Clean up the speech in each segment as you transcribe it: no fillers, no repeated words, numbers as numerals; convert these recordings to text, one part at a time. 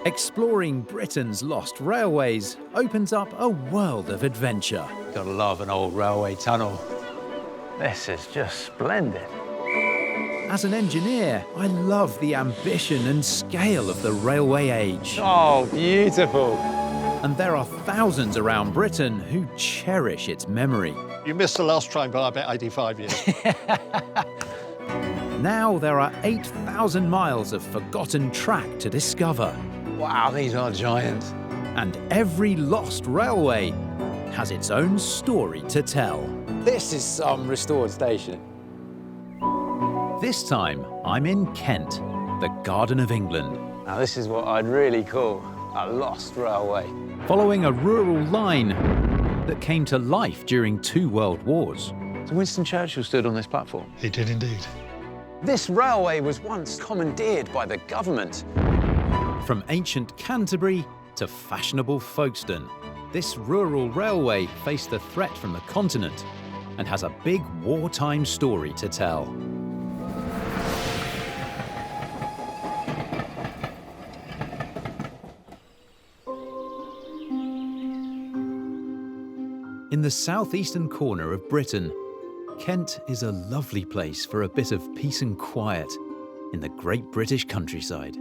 Exploring Britain's lost railways opens up a world of adventure. Gotta love an old railway tunnel. This is just splendid. As an engineer, I love the ambition and scale of the railway age. Oh, beautiful. And there are thousands around Britain who cherish its memory. You missed the last train by about 85 years. Now there are 8,000 miles of forgotten track to discover. Wow, these are giant. And every lost railway has its own story to tell. This is some restored station. This time, I'm in Kent, the Garden of England. Now this is what I'd really call a lost railway. Following a rural line that came to life during 2 world wars. So Winston Churchill stood on this platform. He did indeed. This railway was once commandeered by the government. From ancient Canterbury to fashionable Folkestone, this rural railway faced the threat from the continent and has a big wartime story to tell. In the southeastern corner of Britain, Kent is a lovely place for a bit of peace and quiet in the great British countryside.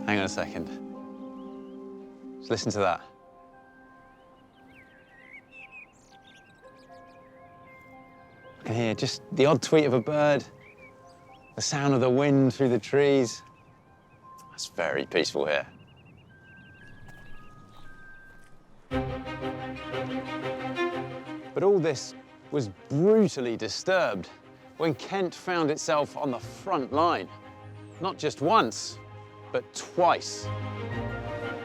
Hang on a second. Just listen to that. I can hear just the odd tweet of a bird, the sound of the wind through the trees. It's very peaceful here. But all this was brutally disturbed when Kent found itself on the front line. Not just once, but twice.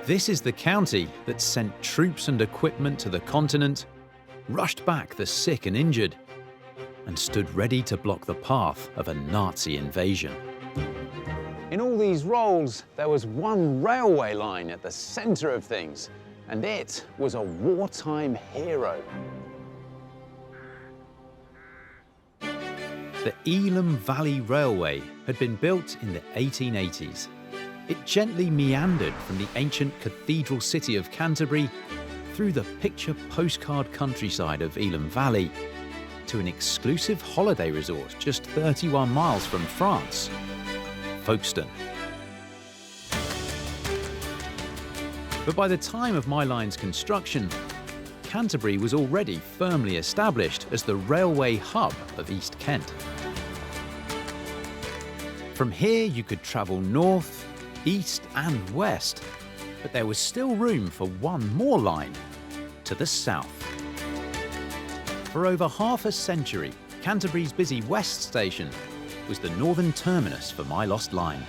This is the county that sent troops and equipment to the continent, rushed back the sick and injured, and stood ready to block the path of a Nazi invasion. In all these roles, there was one railway line at the centre of things, and it was a wartime hero. The Elham Valley Railway had been built in the 1880s. It gently meandered from the ancient cathedral city of Canterbury through the picture postcard countryside of Elham Valley to an exclusive holiday resort just 31 miles from France, Folkestone. But by the time of my line's construction, Canterbury was already firmly established as the railway hub of East Kent. From here you could travel north, east and west, but there was still room for one more line, to the south. For over half a century, Canterbury's busy West Station was the northern terminus for my lost line.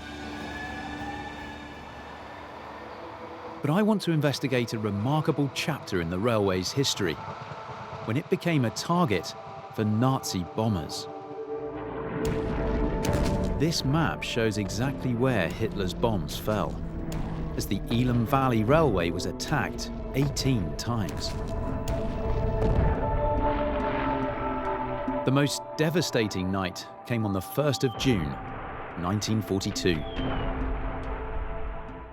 But I want to investigate a remarkable chapter in the railway's history, when it became a target for Nazi bombers. This map shows exactly where Hitler's bombs fell, as the Elham Valley Railway was attacked 18 times. The most devastating night came on the 1st of June, 1942.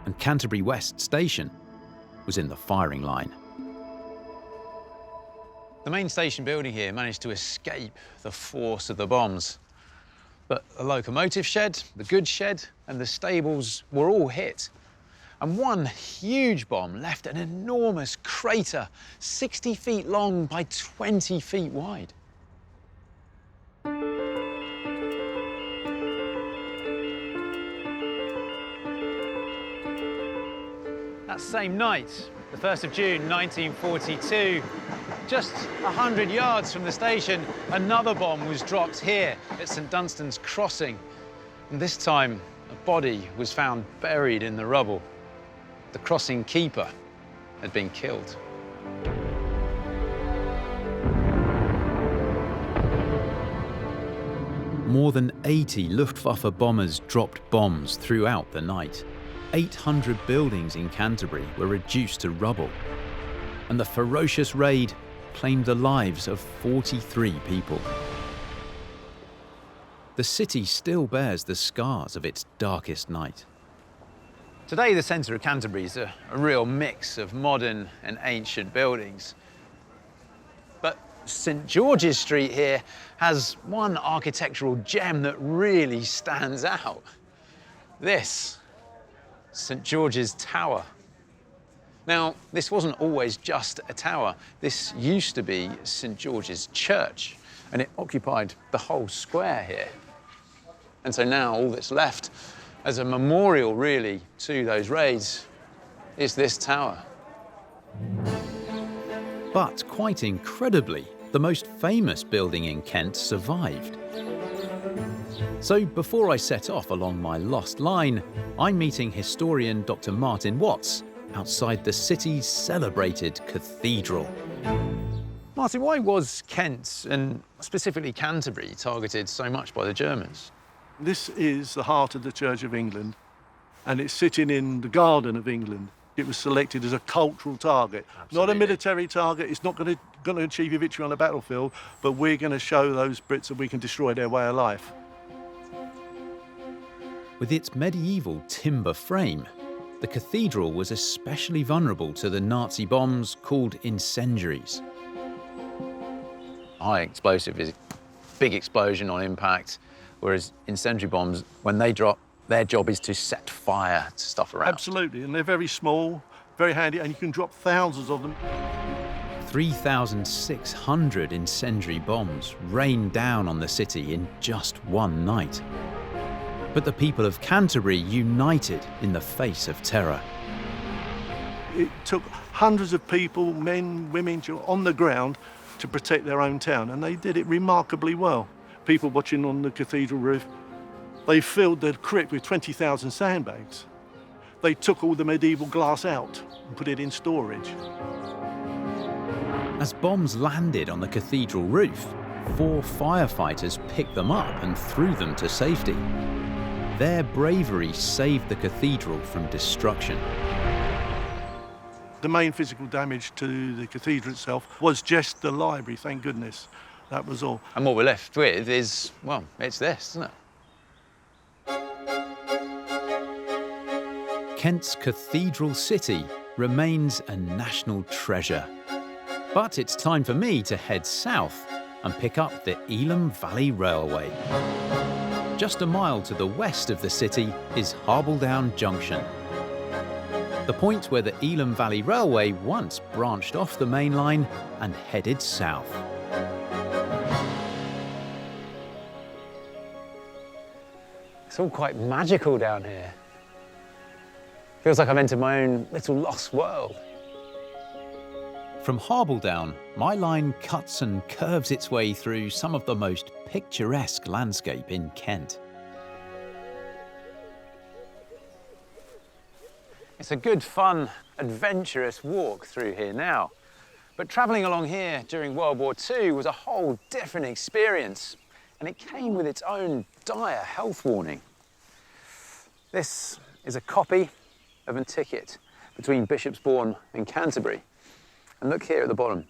And Canterbury West Station was in the firing line. The main station building here managed to escape the force of the bombs. But the locomotive shed, the goods shed, and the stables were all hit. And one huge bomb left an enormous crater, 60 feet long by 20 feet wide. That same night, the 1st of June 1942, just 100 yards from the station, another bomb was dropped here at St Dunstan's Crossing. And this time, a body was found buried in the rubble. The crossing keeper had been killed. More than 80 Luftwaffe bombers dropped bombs throughout the night. 800 buildings in Canterbury were reduced to rubble, and the ferocious raid claimed the lives of 43 people. The city still bears the scars of its darkest night. Today, the centre of Canterbury is a real mix of modern and ancient buildings. But St George's Street here has one architectural gem that really stands out. This, St George's Tower. Now, this wasn't always just a tower. This used to be St George's Church, and it occupied the whole square here. And so now all that's left as a memorial, really, to those raids is this tower. But quite incredibly, the most famous building in Kent survived. So before I set off along my lost line, I'm meeting historian Dr. Martin Watts outside the city's celebrated cathedral. Martin, why was Kent, and specifically Canterbury, targeted so much by the Germans? This is the heart of the Church of England, and it's sitting in the garden of England. It was selected as a cultural target, not a military target. It's not going to achieve a victory on the battlefield, but we're going to show those Brits that we can destroy their way of life. With its medieval timber frame, the cathedral was especially vulnerable to the Nazi bombs called incendiaries. High explosive is big explosion on impact, whereas incendiary bombs, when they drop, their job is to set fire to stuff around. Absolutely, and they're very small, very handy, and you can drop thousands of them. 3,600 incendiary bombs rained down on the city in just one night. But the people of Canterbury united in the face of terror. It took hundreds of people, men, women, on the ground to protect their own town, and they did it remarkably well. People watching on the cathedral roof, they filled the crypt with 20,000 sandbags. They took all the medieval glass out and put it in storage. As bombs landed on the cathedral roof, 4 firefighters picked them up and threw them to safety. Their bravery saved the cathedral from destruction. The main physical damage to the cathedral itself was just the library, thank goodness. That was all. And what we're left with is, well, it's this, isn't it? Kent's cathedral city remains a national treasure. But it's time for me to head south and pick up the Elham Valley Railway. Just a mile to the west of the city is Harbledown Junction, the point where the Elham Valley Railway once branched off the main line and headed south. It's all quite magical down here. Feels like I've entered my own little lost world. From Harbledown, my line cuts and curves its way through some of the most picturesque landscape in Kent. It's a good, fun, adventurous walk through here now. But travelling along here during World War II was a whole different experience, and it came with its own dire health warning. This is a copy of a ticket between Bishopsbourne and Canterbury. And look here at the bottom.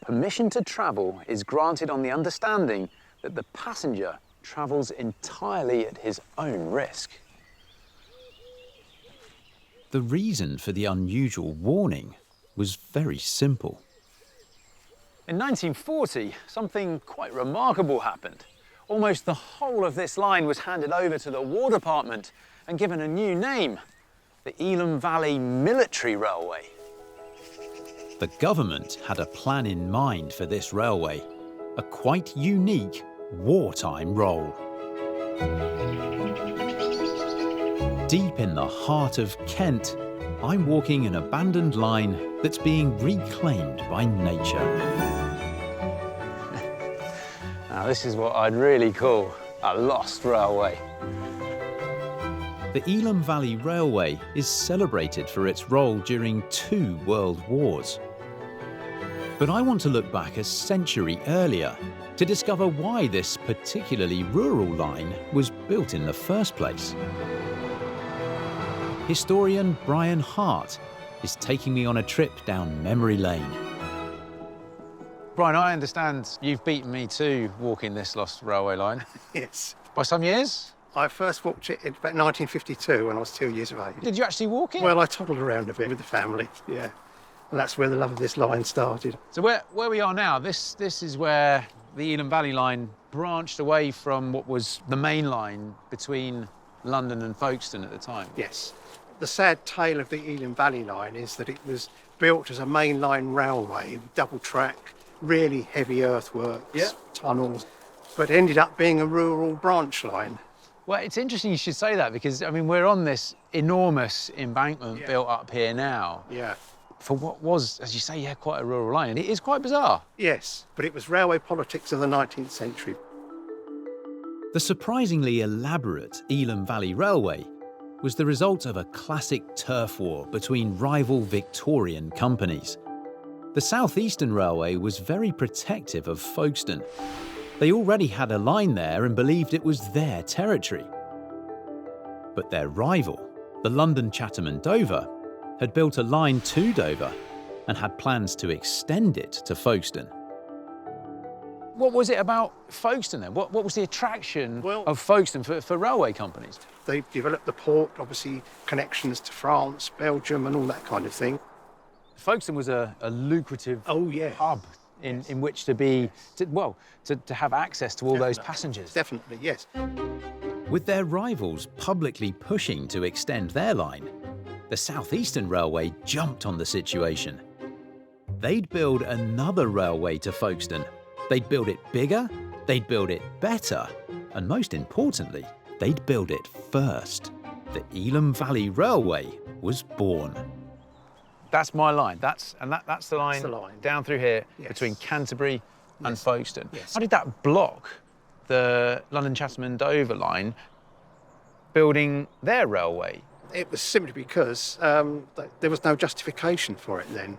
Permission to travel is granted on the understanding that the passenger travels entirely at his own risk. The reason for the unusual warning was very simple. In 1940, something quite remarkable happened. Almost the whole of this line was handed over to the War Department and given a new name, the Elham Valley Military Railway. The government had a plan in mind for this railway, a quite unique wartime role. Deep in the heart of Kent, I'm walking an abandoned line that's being reclaimed by nature. Now this is what I'd really call a lost railway. The Elham Valley Railway is celebrated for its role during 2 world wars. But I want to look back a century earlier to discover why this particularly rural line was built in the first place. Historian Brian Hart is taking me on a trip down memory lane. Brian, I understand you've beaten me to walking this lost railway line. Yes. By some years? I first walked it in about 1952 when I was 2 years of age. Did you actually walk it? Well, I toddled around a bit with the family, yeah. And that's where the love of this line started. So where we are now, this is where the Elham Valley line branched away from what was the main line between London and Folkestone at the time. Yes. The sad tale of the Elham Valley line is that it was built as a mainline railway, double track, really heavy earthworks, tunnels, but ended up being a rural branch line. Well, it's interesting you should say that because, I mean, we're on this enormous embankment built up here now. Yeah. For what was, as you say, yeah, quite a rural line. And it is quite bizarre. Yes, but it was railway politics of the 19th century. The surprisingly elaborate Elham Valley Railway was the result of a classic turf war between rival Victorian companies. The South Eastern Railway was very protective of Folkestone. They already had a line there and believed it was their territory. But their rival, the London, Chatham and Dover, had built a line to Dover and had plans to extend it to Folkestone. What was it about Folkestone then? What was the attraction of Folkestone for railway companies? They developed the port, obviously connections to France, Belgium and all that kind of thing. Folkestone was a lucrative hub in which to have access to all those passengers. Definitely, yes. With their rivals publicly pushing to extend their line, the South Eastern Railway jumped on the situation. They'd build another railway to Folkestone. They'd build it bigger, they'd build it better, and most importantly, they'd build it first. The Elham Valley Railway was born. That's my line. That's the line, down through here between Canterbury and Folkestone. Yes. How did that block the London, Chatham and Dover line building their railway? It was simply because there was no justification for it then.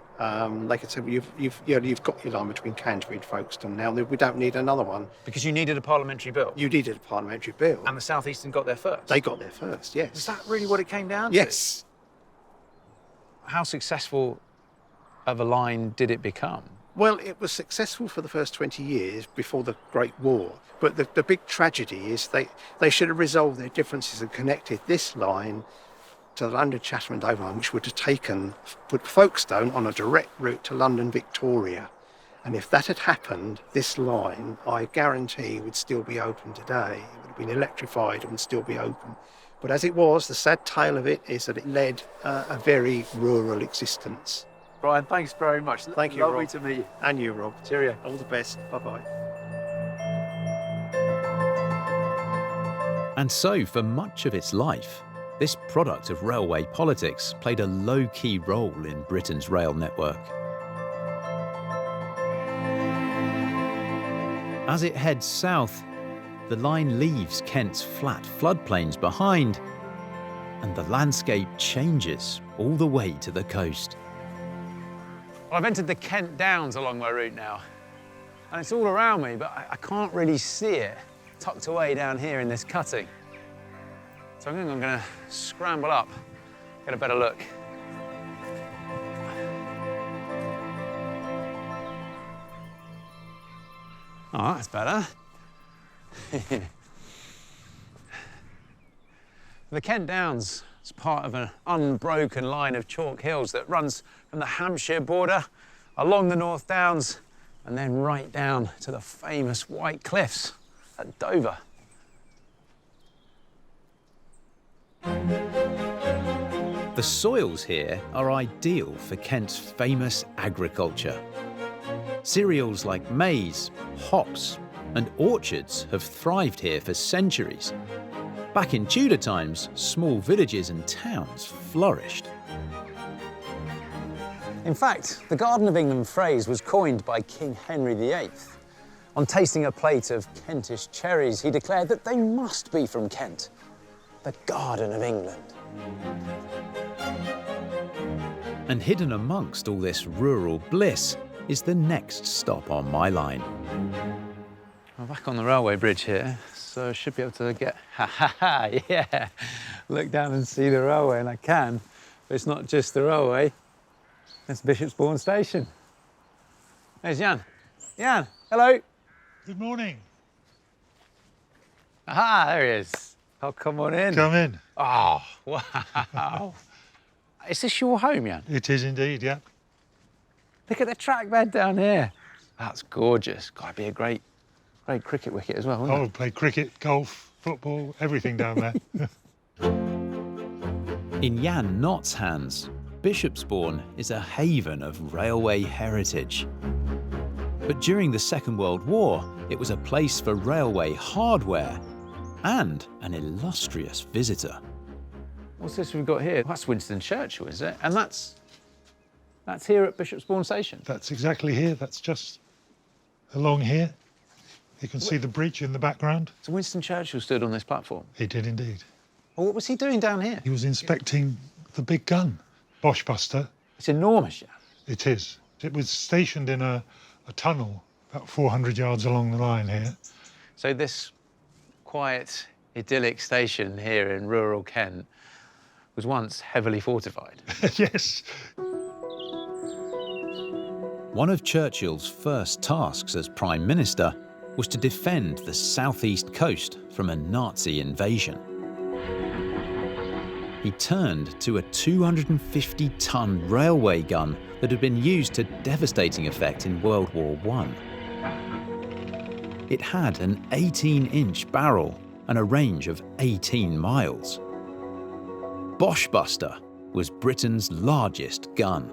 They could say, well, you've got your line between Canterbury and Folkestone now. We don't need another one. Because you needed a parliamentary bill. You needed a parliamentary bill. And the South Eastern got there first. They got there first, yes. Is that really what it came down to? Yes. How successful of a line did it become? Well, it was successful for the first 20 years before the Great War. But the big tragedy is they should have resolved their differences and connected this line to the London, Chatham and Dover line, which would have put Folkestone on a direct route to London, Victoria. And if that had happened, this line, I guarantee, would still be open today. It would have been electrified and would still be open. But as it was, the sad tale of it is that it led a very rural existence. Brian, thanks very much. Thank you, Lovely Rob. to meet you. And you, Rob. Cheerio. All the best. Bye-bye. And so, for much of its life, this product of railway politics played a low-key role in Britain's rail network. As it heads south, the line leaves Kent's flat floodplains behind, and the landscape changes all the way to the coast. Well, I've entered the Kent Downs along my route now, and it's all around me, but I can't really see it tucked away down here in this cutting. So I think I'm going to scramble up, get a better look. Oh, that's better. The Kent Downs is part of an unbroken line of chalk hills that runs from the Hampshire border along the North Downs and then right down to the famous White Cliffs at Dover. The soils here are ideal for Kent's famous agriculture. Cereals like maize, hops, and orchards have thrived here for centuries. Back in Tudor times, small villages and towns flourished. In fact, the Garden of England phrase was coined by King Henry VIII. On tasting a plate of Kentish cherries, he declared that they must be from Kent, the Garden of England. And hidden amongst all this rural bliss is the next stop on my line. I'm back on the railway bridge here, so I should be able to get, look down and see the railway, and I can. But it's not just the railway, it's Bishopsbourne Station. There's Jan. Jan, hello. Good morning. Aha, there he is. Oh, come on in. Come in. Oh, wow. Is this your home, Jan? It is indeed, yeah. Look at the track bed down here. That's gorgeous. Got to be a great cricket wicket as well, wouldn't Oh, play cricket, golf, football, everything down there. In Jan Nott's hands, Bishopsbourne is a haven of railway heritage. But during the Second World War, it was a place for railway hardware and an illustrious visitor. What's this we've got here? That's Winston Churchill, is it? And that's here at Bishopsbourne Station. That's exactly here. That's just along here. You can see the bridge in the background. So Winston Churchill stood on this platform. He did indeed. Well, what was he doing down here? He was inspecting the big gun, Boschbuster. It's enormous, yeah. It is. It was stationed in a tunnel about 400 yards along the line here. So this quiet, idyllic station here in rural Kent was once heavily fortified. Yes. One of Churchill's first tasks as Prime Minister was to defend the southeast coast from a Nazi invasion. He turned to a 250-ton railway gun that had been used to devastating effect in World War I. It had an 18-inch barrel and a range of 18 miles. Boschbuster was Britain's largest gun.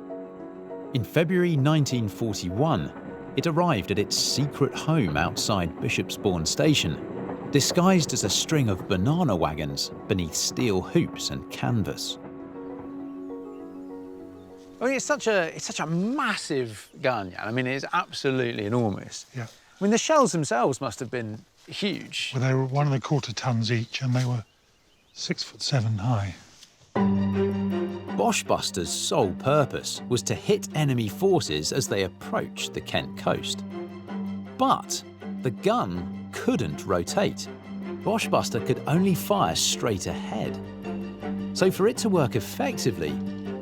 In February 1941, it arrived at its secret home outside Bishopsbourne Station, disguised as a string of banana wagons beneath steel hoops and canvas. I mean, it's such a massive gun, yeah. I mean, it's absolutely enormous. Yeah. I mean, the shells themselves must have been huge. Well, they were 1¼ tons each, and they were 6'7" high. Boschbuster's sole purpose was to hit enemy forces as they approached the Kent coast. But the gun couldn't rotate. Boschbuster could only fire straight ahead. So for it to work effectively,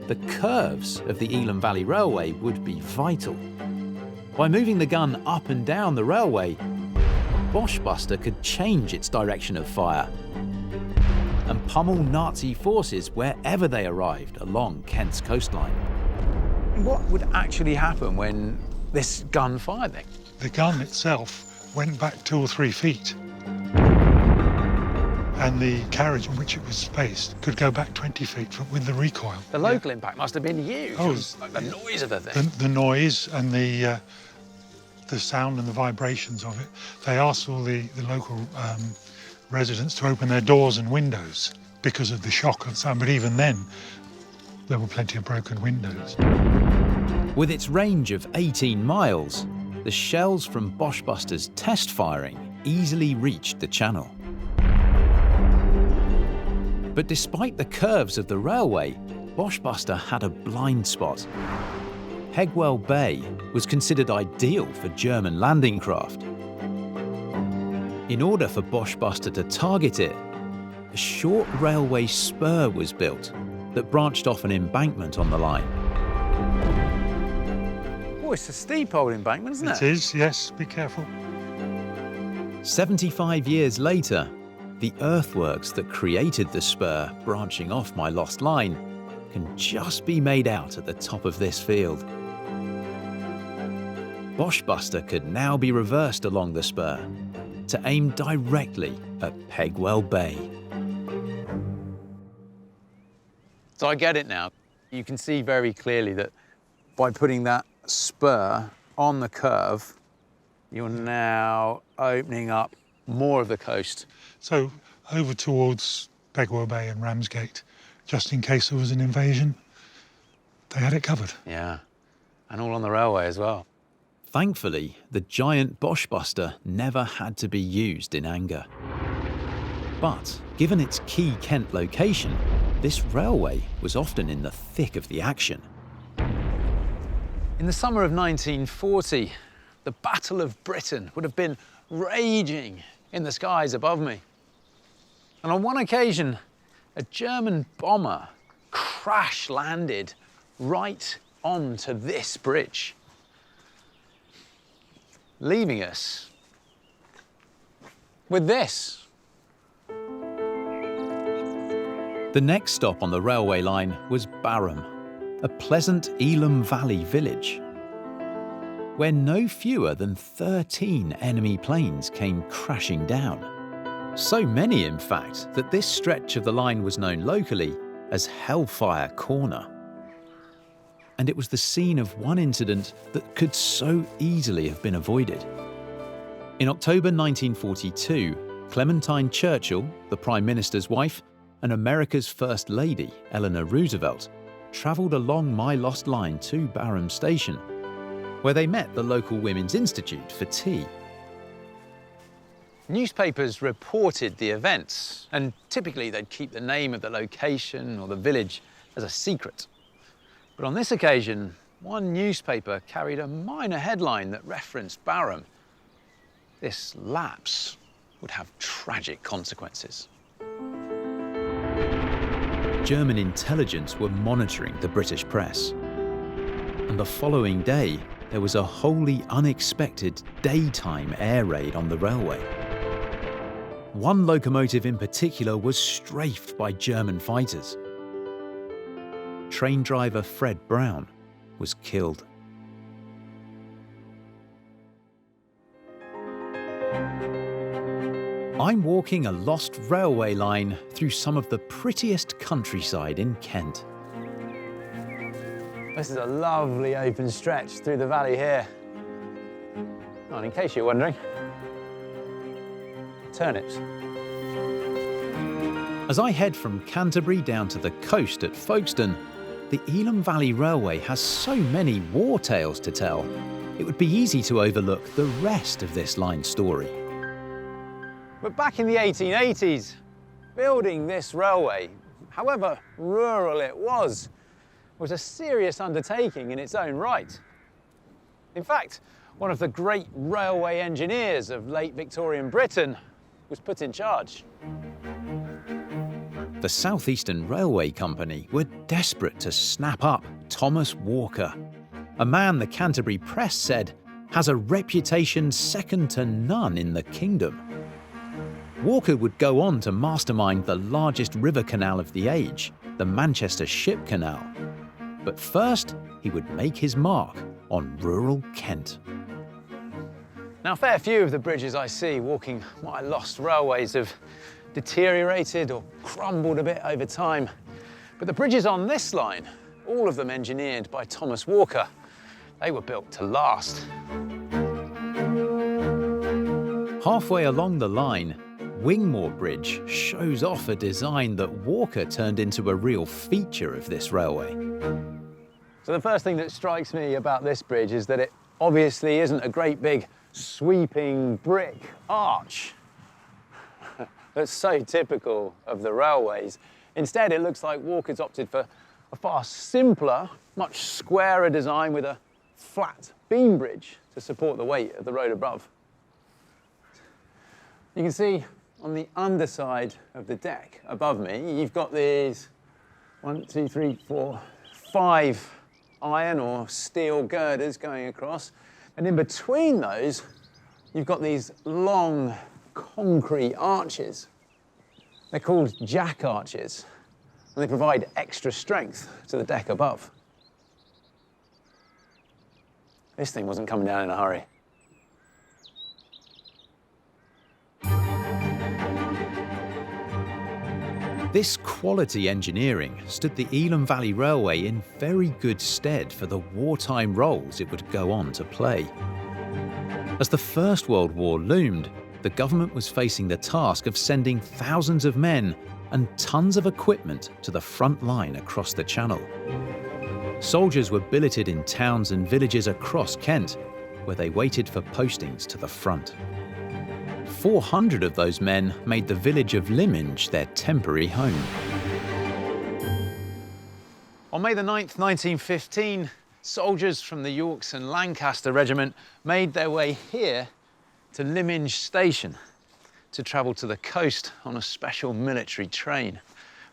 the curves of the Elham Valley Railway would be vital. By moving the gun up and down the railway, Boschbuster could change its direction of fire and pummel Nazi forces wherever they arrived along Kent's coastline. What would actually happen when this gun fired then? The gun itself went back 2 or 3 feet, and the carriage in which it was spaced could go back 20 feet with the recoil. The local impact must have been huge. Oh, It was like the noise of the thing. The noise and the sound and the vibrations of it. They asked all the local residents to open their doors and windows because of the shock of sound, but even then, there were plenty of broken windows. With its range of 18 miles, the shells from Boschbuster's test firing easily reached the channel. But despite the curves of the railway, Boschbuster had a blind spot. Pegwell Bay was considered ideal for German landing craft. In order for Boschbuster to target it, a short railway spur was built that branched off an embankment on the line. Oh, it's a steep old embankment, isn't it? It is, yes, be careful. 75 years later, the earthworks that created the spur branching off my lost line can just be made out at the top of this field. Boschbuster could now be reversed along the spur to aim directly at Pegwell Bay. So I get it now. You can see very clearly that by putting that spur on the curve, you're now opening up more of the coast. So over towards Pegwell Bay and Ramsgate, just in case there was an invasion, they had it covered. Yeah, and all on the railway as well. Thankfully, the giant Boschbuster never had to be used in anger. But given its key Kent location, this railway was often in the thick of the action. In the summer of 1940, the Battle of Britain would have been raging in the skies above me. And on one occasion, a German bomber crash-landed right onto this bridge, leaving us with this. The next stop on the railway line was Borough, a pleasant Elham Valley village, where no fewer than 13 enemy planes came crashing down. So many, in fact, that this stretch of the line was known locally as Hellfire Corner. And it was the scene of one incident that could so easily have been avoided. In October 1942, Clementine Churchill, the Prime Minister's wife, and America's First Lady, Eleanor Roosevelt, travelled along my lost line to Borough Station, where they met the local Women's Institute for tea. Newspapers reported the events, and typically they'd keep the name of the location or the village as a secret. But on this occasion, one newspaper carried a minor headline that referenced Borough. This lapse would have tragic consequences. German intelligence were monitoring the British press. And the following day, there was a wholly unexpected daytime air raid on the railway. One locomotive in particular was strafed by German fighters. Train driver Fred Brown was killed. I'm walking a lost railway line through some of the prettiest countryside in Kent. This is a lovely open stretch through the valley here. Oh, and in case you're wondering, turnips. As I head from Canterbury down to the coast at Folkestone, the Elham Valley Railway has so many war tales to tell, it would be easy to overlook the rest of this line's story. But back in the 1880s, building this railway, however rural it was a serious undertaking in its own right. In fact, one of the great railway engineers of late Victorian Britain was put in charge. The South Eastern Railway Company were desperate to snap up Thomas Walker, a man the Canterbury Press said has a reputation second to none in the kingdom. Walker would go on to mastermind the largest river canal of the age, the Manchester Ship Canal. But first, he would make his mark on rural Kent. Now, a fair few of the bridges I see walking my lost railways have deteriorated or crumbled a bit over time. But the bridges on this line, all of them engineered by Thomas Walker, they were built to last. Halfway along the line, Wingmore Bridge shows off a design that Walker turned into a real feature of this railway. So the first thing that strikes me about this bridge is that it obviously isn't a great big sweeping brick arch that's so typical of the railways. Instead, it looks like Walker's opted for a far simpler, much squarer design with a flat beam bridge to support the weight of the road above. You can see on the underside of the deck above me, you've got these 5 iron or steel girders going across. And in between those, you've got these long concrete arches. They're called jack arches, and they provide extra strength to the deck above. This thing wasn't coming down in a hurry. This quality engineering stood the Elham Valley Railway in very good stead for the wartime roles it would go on to play. As the First World War loomed, the government was facing the task of sending thousands of men and tons of equipment to the front line across the Channel. Soldiers were billeted in towns and villages across Kent, where they waited for postings to the front. 400 of those men made the village of Lyminge their temporary home. On May the 9th, 1915, soldiers from the Yorks and Lancaster Regiment made their way here to Lyminge Station to travel to the coast on a special military train.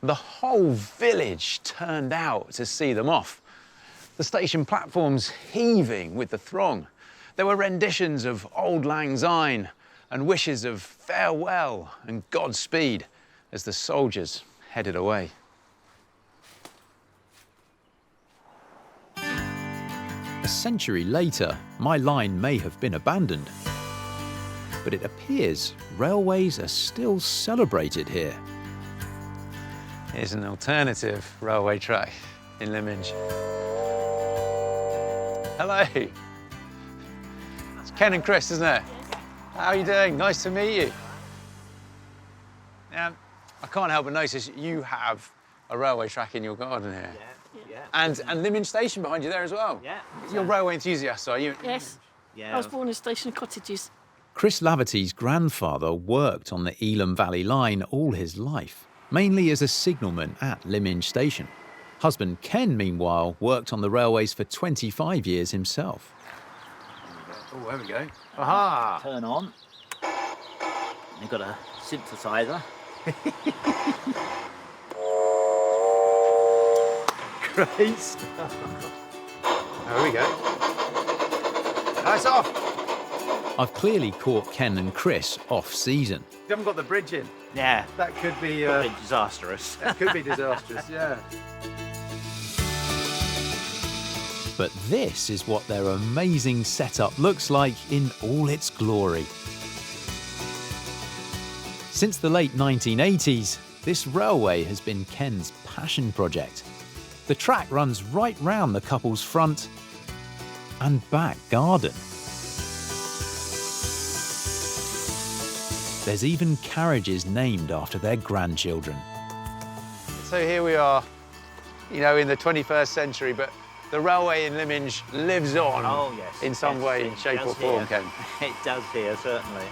The whole village turned out to see them off. The station platforms heaving with the throng. There were renditions of Auld Lang Syne and wishes of farewell and Godspeed as the soldiers headed away. A century later, my line may have been abandoned. But it appears railways are still celebrated here. Here's an alternative railway track in Lyminge. Hello. It's Ken and Chris, isn't it? How are you doing? Nice to meet you. Now, I can't help but notice you have a railway track in your garden here. Yeah. And Lyminge Station behind you there as well. Yeah. You're railway enthusiasts, are you? Yes. Yeah. I was born in Station Cottages. Chris Laverty's grandfather worked on the Elham Valley line all his life, mainly as a signalman at Lyminge Station. Husband Ken, meanwhile, worked on the railways for 25 years himself. Oh, there we go. Aha! Turn on. You've got a synthesizer. Great stuff. There we go. Nice off. I've clearly caught Ken and Chris off-season. You haven't got the bridge in. Yeah. That could be Disastrous. that could be disastrous. Yeah. But this is what their amazing setup looks like in all its glory. Since the late 1980s, this railway has been Ken's passion project. The track runs right round the couple's front and back garden. There's even carriages named after their grandchildren. So here we are, you know, in the 21st century, but the railway in Lyminge lives on Oh, yes. in some Yes, way, it shape does or form, here. Ken. It does here, certainly.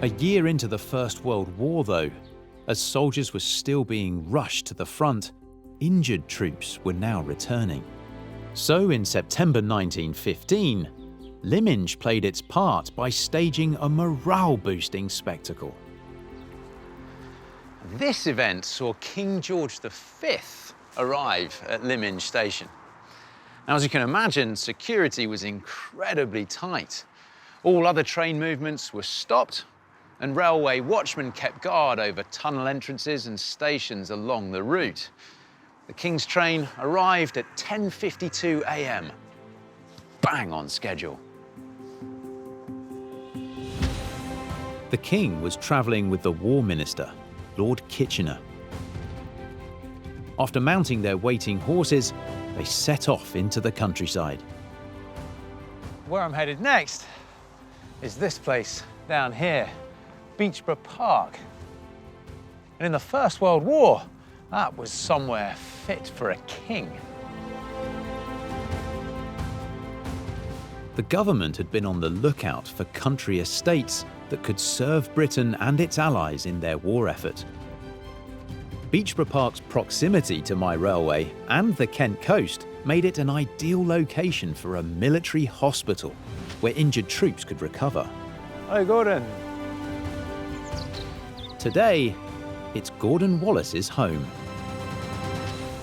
A year into the First World War, though, as soldiers were still being rushed to the front, injured troops were now returning. So in September 1915, Lyminge played its part by staging a morale-boosting spectacle. This event saw King George V arrive at Lyminge Station. Now, as you can imagine, security was incredibly tight. All other train movements were stopped, and railway watchmen kept guard over tunnel entrances and stations along the route. The King's train arrived at 10:52 a.m. Bang on schedule. The King was travelling with the War Minister, Lord Kitchener. After mounting their waiting horses, they set off into the countryside. Where I'm headed next is this place down here, Beechborough Park. And in the First World War, that was somewhere fit for a king. The government had been on the lookout for country estates that could serve Britain and its allies in their war effort. Beechborough Park's proximity to my railway and the Kent coast made it an ideal location for a military hospital where injured troops could recover. Hi, Gordon. Today, it's Gordon Wallace's home.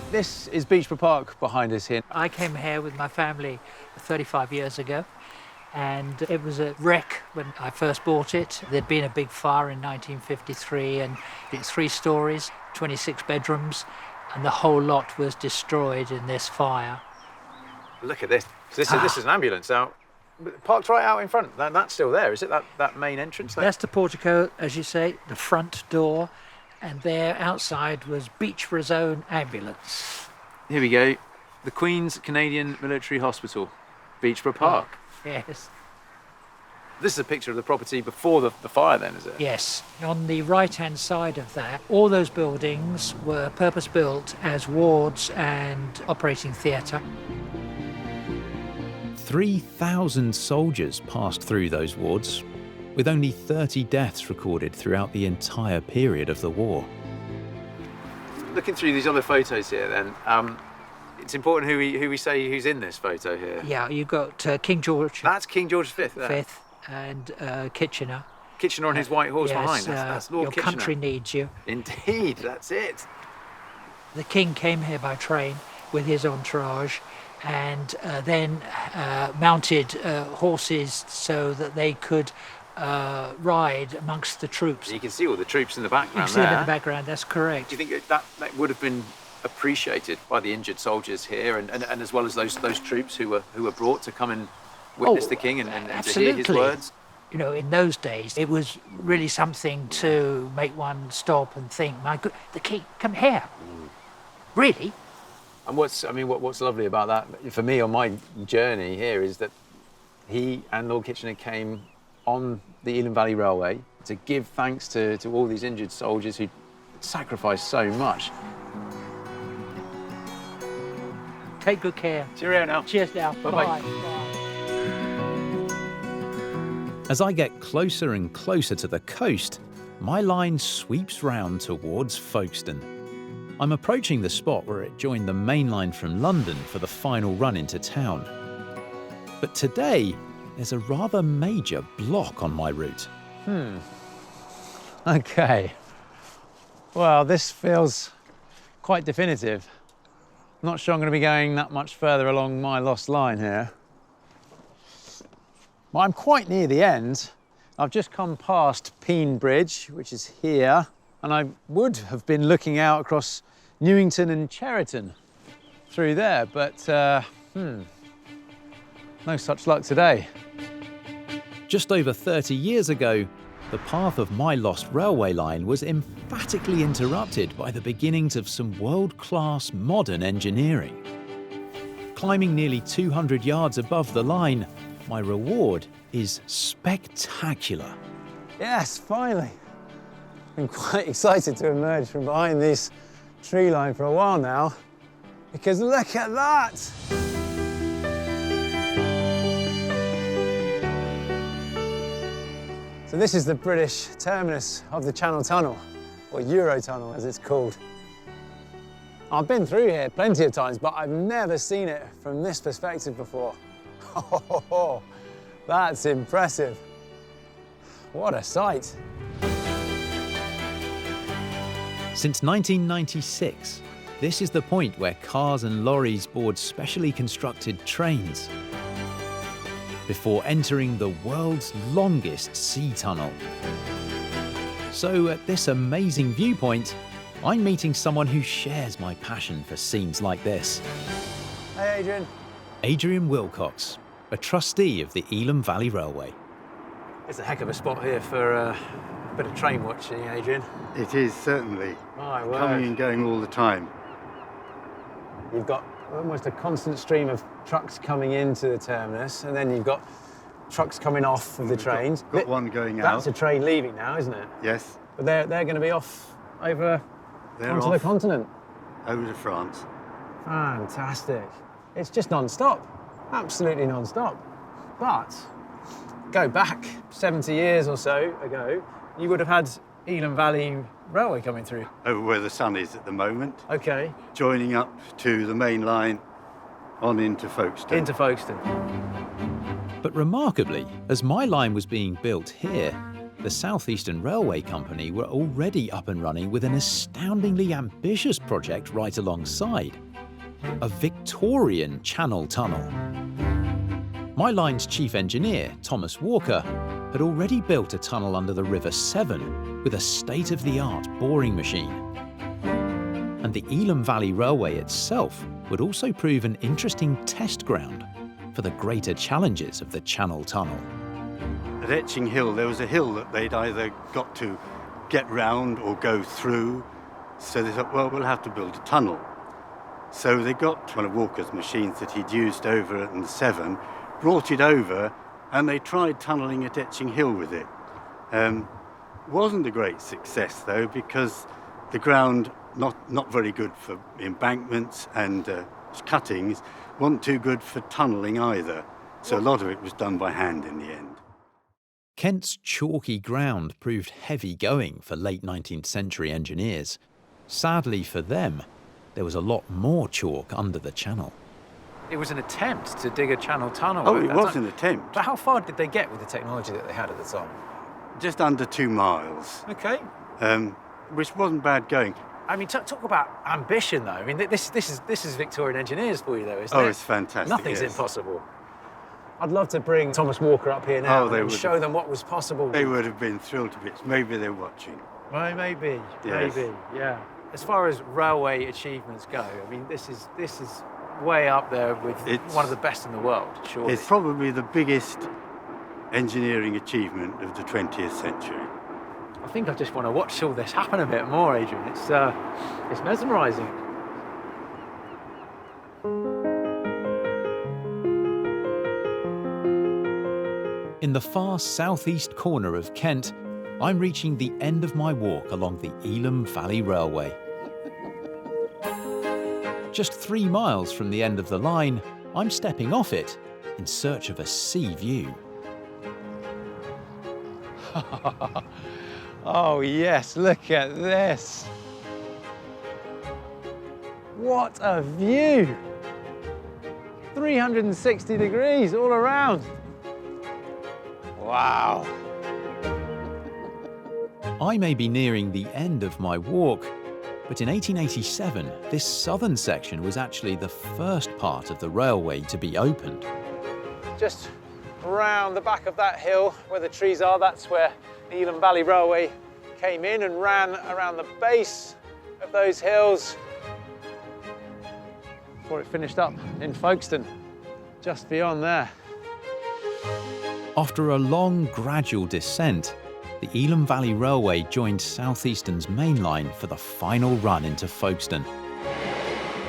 This is Beechborough Park behind us here. I came here with my family 35 years ago, and it was a wreck when I first bought it. There'd been a big fire in 1953, and it's 3 stories, 26 bedrooms, and the whole lot was destroyed in this fire. Look at this. This is an ambulance out. Parked right out in front. That's still there, is it? That main entrance there? That's the portico, as you say, the front door, and there outside was Beechborough's own ambulance. Here we go. The Queen's Canadian Military Hospital, Beechborough Park. Yes. This is a picture of the property before the fire then, is it? Yes. On the right-hand side of that, all those buildings were purpose-built as wards and operating theatre. 3,000 soldiers passed through those wards, with only 30 deaths recorded throughout the entire period of the war. Looking through these other photos here then, it's important who we say who's in this photo here. Yeah, you've got King George That's King George V there. V and Kitchener. Kitchener on his white horse Yes, behind. That's Lord your Kitchener. country needs you. Indeed, that's it. The King came here by train with his entourage, and then mounted horses so that they could ride amongst the troops. You can see all the troops in the background. You can see them in the background, that's correct. Do you think that would have been appreciated by the injured soldiers here, and as well as those troops who were brought to come and witness the king and to hear his words? You know, in those days, it was really something to make one stop and think, my good, the king, come here. Really? And what's lovely about that, for me on my journey here, is that he and Lord Kitchener came on the Elham Valley Railway to give thanks to all these injured soldiers who sacrificed so much. Take good care. Cheerio now. Cheers now. Bye-bye. Bye. As I get closer and closer to the coast, my line sweeps round towards Folkestone. I'm approaching the spot where it joined the main line from London for the final run into town. But today, there's a rather major block on my route. Okay. Well, this feels quite definitive. Not sure I'm going to be going that much further along my lost line here. Well, I'm quite near the end. I've just come past Peen Bridge, which is here, and I would have been looking out across Newington and Cheriton through there, but no such luck today. Just over 30 years ago, the path of my lost railway line was emphatically interrupted by the beginnings of some world-class modern engineering. Climbing nearly 200 yards above the line, my reward is spectacular. Yes, finally. I'm quite excited to emerge from behind this tree line for a while now, because look at that! So this is the British terminus of the Channel Tunnel, or Eurotunnel as it's called. I've been through here plenty of times, but I've never seen it from this perspective before. Oh, that's impressive. What a sight. Since 1996, this is the point where cars and lorries board specially constructed trains before entering the world's longest sea tunnel. So at this amazing viewpoint, I'm meeting someone who shares my passion for scenes like this. Hey, Adrian. Adrian Wilcox, a trustee of the Elham Valley Railway. It's a heck of a spot here for a bit of train watching, Adrian. It is, certainly. My word. Coming and going all the time. You've got almost a constant stream of trucks coming into the terminus, and then you've got trucks coming off of the trains. Got one going out. That's a train leaving now, isn't it? Yes. But they're going to be off over onto the continent. Over to France. Fantastic. It's just non-stop. Absolutely non-stop. But go back 70 years or so ago, you would have had Elham Valley Railway coming through. Over where the sun is at the moment. Okay. Joining up to the main line on into Folkestone. Into Folkestone. But remarkably, as my line was being built here, the South Eastern Railway Company were already up and running with an astoundingly ambitious project right alongside. A Victorian Channel tunnel. My line's chief engineer, Thomas Walker, had already built a tunnel under the River Severn with a state-of-the-art boring machine. And the Elham Valley Railway itself would also prove an interesting test ground for the greater challenges of the Channel Tunnel. At Etching Hill, there was a hill that they'd either got to get round or go through. So they thought, well, we'll have to build a tunnel. So they got one of Walker's machines that he'd used over in the Severn, brought it over, and they tried tunnelling at Etching Hill with it. Wasn't a great success, though, because the ground, not very good for embankments and cuttings, wasn't too good for tunnelling either. So a lot of it was done by hand in the end. Kent's chalky ground proved heavy going for late 19th century engineers. Sadly for them, there was a lot more chalk under the channel. It was an attempt to dig a channel tunnel. Oh, it was an attempt. But how far did they get with the technology that they had at the time? Just under 2 miles. Okay. Which wasn't bad going. I mean, talk about ambition, though. I mean, this is Victorian engineers for you, though, isn't it? Oh, it's fantastic. Nothing's yes. impossible. I'd love to bring Thomas Walker up here now and would. show them what was possible. They would have been thrilled to bits. Maybe they're watching. Well, maybe, Yes. maybe, yeah. As far as railway achievements go, I mean, this is way up there with one of the best in the world, surely. It's probably the biggest engineering achievement of the 20th century. I think I just want to watch all this happen a bit more, Adrian. It's mesmerising. In the far southeast corner of Kent, I'm reaching the end of my walk along the Elham Valley Railway. Just 3 miles from the end of the line, I'm stepping off it in search of a sea view. Oh yes, look at this. What a view! 360 degrees all around. Wow. I may be nearing the end of my walk, but in 1887, this southern section was actually the first part of the railway to be opened. Just round the back of that hill where the trees are, that's where the Elham Valley Railway came in and ran around the base of those hills before it finished up in Folkestone, just beyond there. After a long, gradual descent, the Elham Valley Railway joined South Eastern's main line for the final run into Folkestone.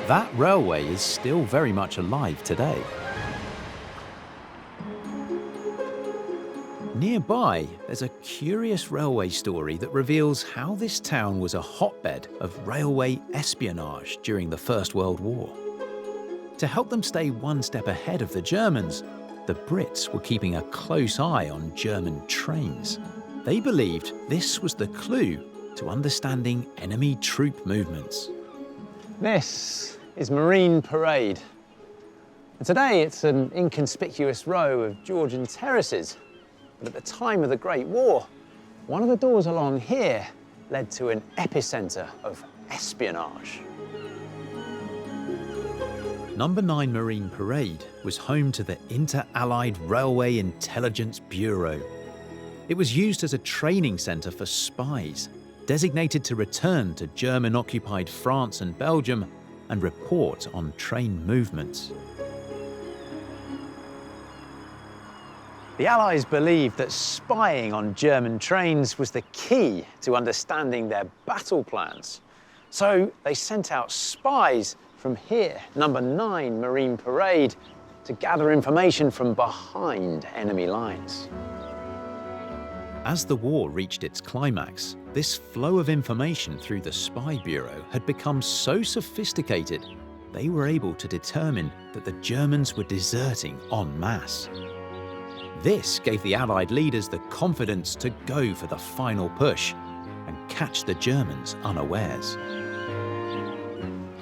That railway is still very much alive today. Nearby, there's a curious railway story that reveals how this town was a hotbed of railway espionage during the First World War. To help them stay one step ahead of the Germans, the Brits were keeping a close eye on German trains. They believed this was the clue to understanding enemy troop movements. This is Marine Parade. And today it's an inconspicuous row of Georgian terraces. But at the time of the Great War, one of the doors along here led to an epicenter of espionage. Number 9 Marine Parade was home to the Inter-Allied Railway Intelligence Bureau. It was used as a training centre for spies, designated to return to German-occupied France and Belgium and report on train movements. The Allies believed that spying on German trains was the key to understanding their battle plans. So they sent out spies from here, number 9 Marine Parade, to gather information from behind enemy lines. As the war reached its climax, this flow of information through the Spy Bureau had become so sophisticated, they were able to determine that the Germans were deserting en masse. This gave the Allied leaders the confidence to go for the final push and catch the Germans unawares.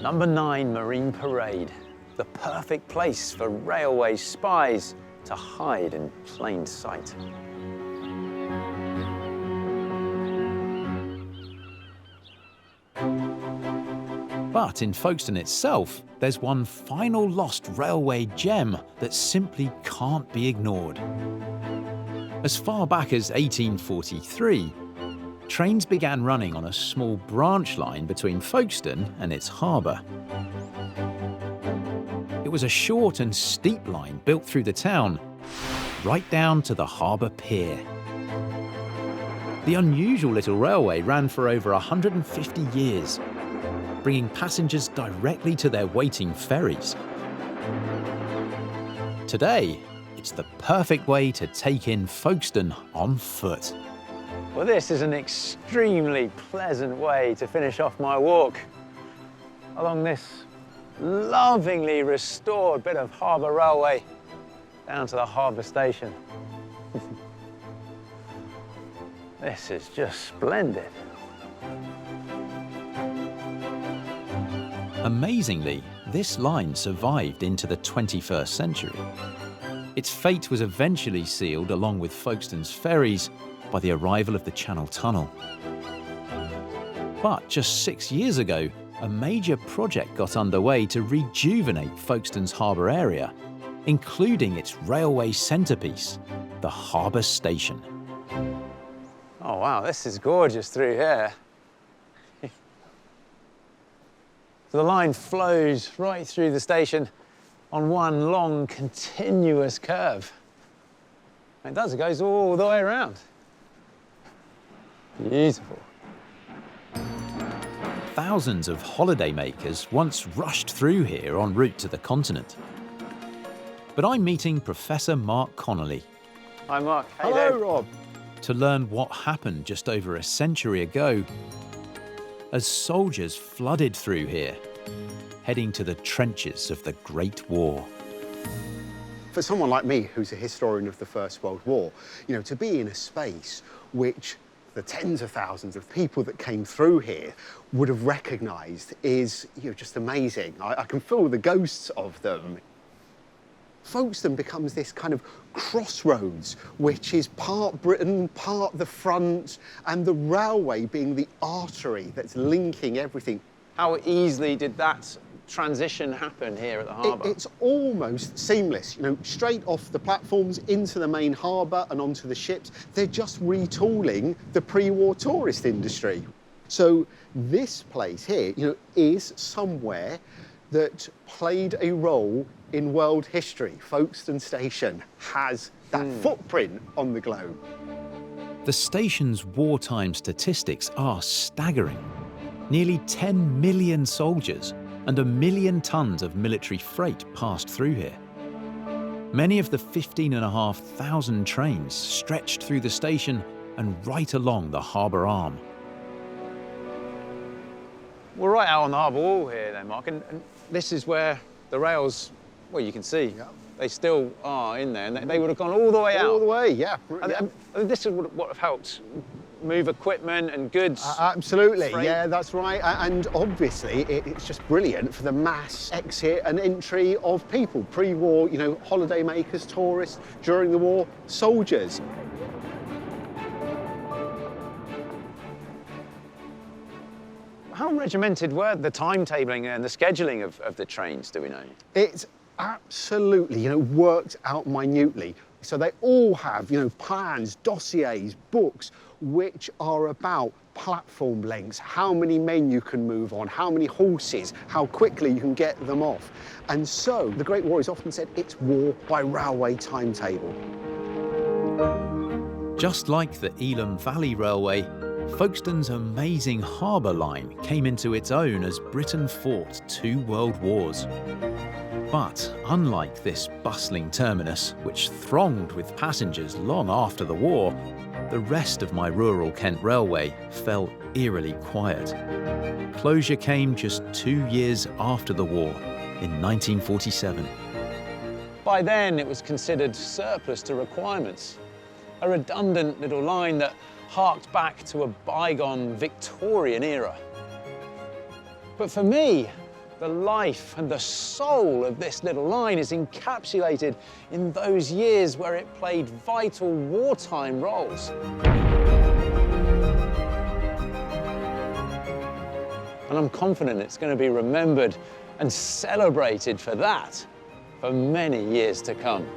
Number 9 Marine Parade, the perfect place for railway spies to hide in plain sight. But in Folkestone itself, there's one final lost railway gem that simply can't be ignored. As far back as 1843, trains began running on a small branch line between Folkestone and its harbour. It was a short and steep line built through the town, right down to the harbour pier. The unusual little railway ran for over 150 years, bringing passengers directly to their waiting ferries. Today, it's the perfect way to take in Folkestone on foot. Well, this is an extremely pleasant way to finish off my walk along this lovingly restored bit of harbour railway down to the harbour station. This is just splendid. Amazingly, this line survived into the 21st century. Its fate was eventually sealed along with Folkestone's ferries by the arrival of the Channel Tunnel. But just 6 years ago, a major project got underway to rejuvenate Folkestone's harbour area, including its railway centrepiece, the harbour station. Oh wow, this is gorgeous through here. The line flows right through the station on one long, continuous curve. It does, it goes all the way around. Beautiful. Thousands of holidaymakers once rushed through here en route to the continent. But I'm meeting Professor Mark Connolly. Hi Mark, how you Hello, doing? Rob. To learn what happened just over a century ago as soldiers flooded through here, heading to the trenches of the Great War. For someone like me, who's a historian of the First World War, to be in a space which the tens of thousands of people that came through here would have recognised is, just amazing. I can feel the ghosts of them. Folkestone becomes this kind of crossroads, which is part Britain, part the front, and the railway being the artery that's linking everything. How easily did that transition happen here at the harbour? It's almost seamless, straight off the platforms into the main harbour and onto the ships. They're just retooling the pre-war tourist industry. So this place here, is somewhere that played a role in world history. Folkestone Station has that footprint on the globe. The station's wartime statistics are staggering. Nearly 10 million soldiers and 1 million tons of military freight passed through here. Many of the 15,500 trains stretched through the station and right along the harbour arm. We're right out on the harbour wall here then, Mark, and this is where the rails, well, you can see, they still are in there, and they would have gone all the way out. All the way, yeah. And this is what would have helped move equipment and goods. Absolutely, freight. yeah, that's right. And obviously, it's just brilliant for the mass exit and entry of people. Pre-war, holiday makers, tourists, during the war, soldiers. How regimented were the timetabling and the scheduling of the trains, do we know? It's absolutely, worked out minutely. So they all have, plans, dossiers, books, which are about platform lengths, how many men you can move on, how many horses, how quickly you can get them off. And so the Great War is often said it's war by railway timetable. Just like the Elham Valley Railway, Folkestone's amazing harbour line came into its own as Britain fought 2 world wars. But unlike this bustling terminus, which thronged with passengers long after the war, the rest of my rural Kent railway fell eerily quiet. Closure came just 2 years after the war, in 1947. By then, it was considered surplus to requirements, a redundant little line that harked back to a bygone Victorian era. But for me, the life and the soul of this little line is encapsulated in those years where it played vital wartime roles. And I'm confident it's going to be remembered and celebrated for that for many years to come.